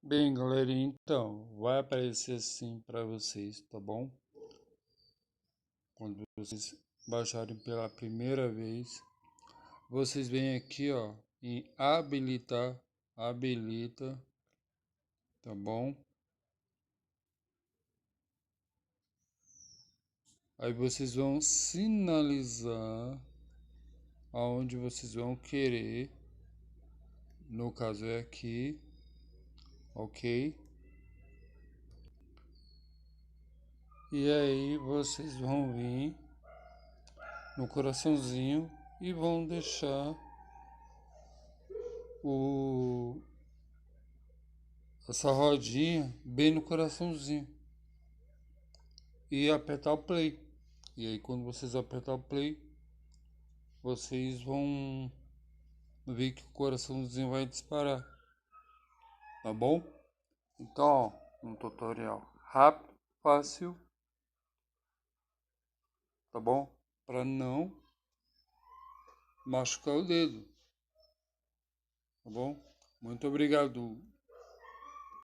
Bem, galerinha, então, vai aparecer assim para vocês, tá bom? Quando vocês baixarem pela primeira vez, vocês vêm aqui, ó, em habilitar, habilita, tá bom? Aí vocês vão sinalizar aonde vocês vão querer, no caso é aqui, ok? E aí vocês vão vir no coraçãozinho e vão deixar o essa rodinha bem no coraçãozinho e apertar o play. E aí quando vocês apertar o play, vocês vão ver que o coraçãozinho vai disparar, tá bom? Então, ó, um tutorial rápido, fácil, tá bom? Para não machucar o dedo, tá bom? Muito obrigado.